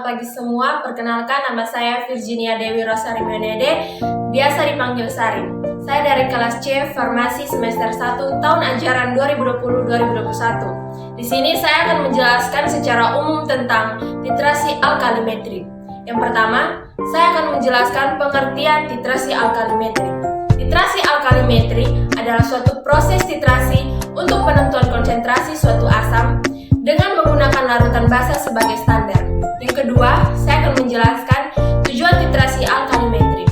pagi semua. Perkenalkan, nama saya Virginia Dewi Rosari Menede, biasa dipanggil Sari. Saya dari kelas C Farmasi semester 1 tahun ajaran 2020-2021. Di sini saya akan menjelaskan secara umum tentang titrasi alkalimetri. Yang pertama, saya akan menjelaskan pengertian titrasi alkalimetri. Titrasi alkalimetri adalah suatu proses titrasi untuk penentuan konsentrasi suatu asam dengan menggunakan larutan basa sebagai standar. Yang kedua, saya akan menjelaskan tujuan titrasi alkalimetri.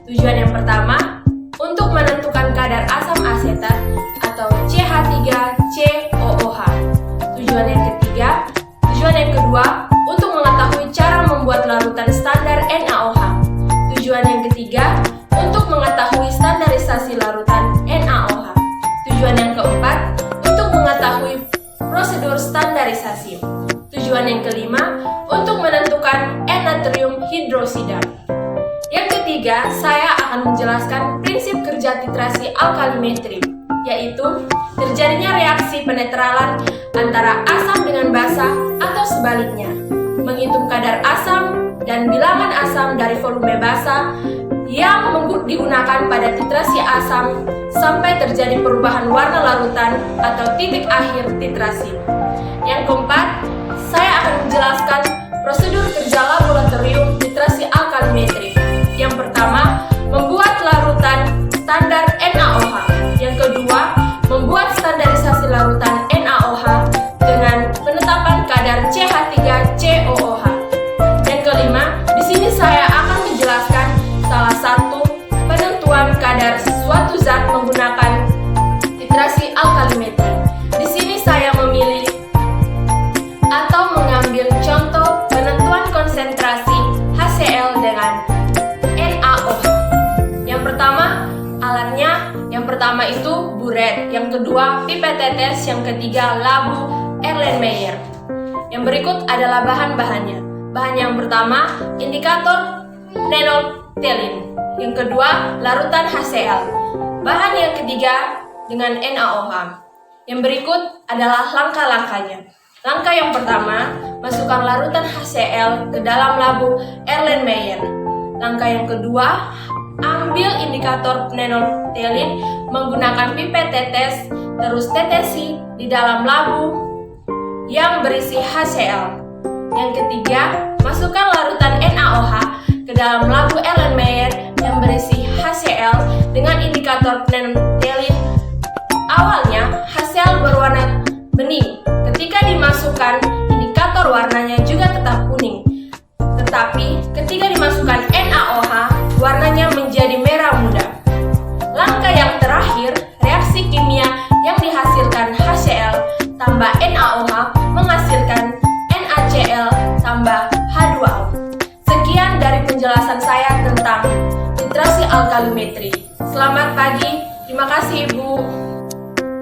Tujuan yang pertama, untuk menentukan kadar asam asetat atau CH3COOH. Tujuan yang kedua, untuk mengetahui cara membuat larutan standar NaOH. Tujuan yang ketiga, untuk mengetahui standarisasi larutan NaOH. Tujuan yang keempat, untuk mengetahui prosedur standarisasi. Tujuan yang kelima, untuk menentukan N-natrium hidrosida. Yang ketiga, saya akan menjelaskan prinsip kerja titrasi alkalimetri, yaitu terjadinya reaksi penetralan antara asam dengan basa atau sebaliknya, menghitung kadar asam dan bilangan asam dari volume basa yang digunakan pada titrasi asam sampai terjadi perubahan warna larutan atau titik akhir titrasi. Yang keempat, saya akan menjelaskan prosedur kerja laboratorium titrasi alkalimetri. Yang pertama, membuat larutan standar NaOH. Yang kedua, membuat standarisasi larutan NaOH dengan penetapan kadar CH3COOH. Yang kelima, di sini saya akan menjelaskan salah satu penentuan kadar suatu zat menggunakan titrasi alkalimetri. Di sini saya memilih atau mengambil contoh penentuan konsentrasi HCl dengan NaOH. Yang pertama, alatnya yang pertama itu buret, yang kedua pipet tetes, yang ketiga labu Erlenmeyer. Yang berikut adalah bahan-bahannya. Bahan yang pertama, indikator nenolphthalin. Yang kedua, larutan HCl. Bahan yang ketiga dengan NaOH. Yang berikut adalah langkah-langkahnya. Langkah yang pertama, masukkan larutan HCl ke dalam labu Erlenmeyer. Langkah yang kedua, ambil indikator nenolphthalin menggunakan pipet tetes, terus tetesi di dalam labu yang berisi HCl. Yang ketiga, masukkan larutan NaOH ke dalam labu Erlenmeyer yang berisi HCl dengan indikator nenolphthalin. Awalnya, HCl berwarna bening. Ketika dimasukkan, indikator warnanya juga tetap kuning. Tetapi, ketika dimasukkan NaOH, warnanya menjadi merah muda. Langkah yang terakhir, reaksi kimia yang dihasilkan HCl tambah NaOH menghasilkan NaCl tambah H2O. Sekian dari penjelasan saya tentang titrasi alkalimetri. Selamat pagi, terima kasih Ibu.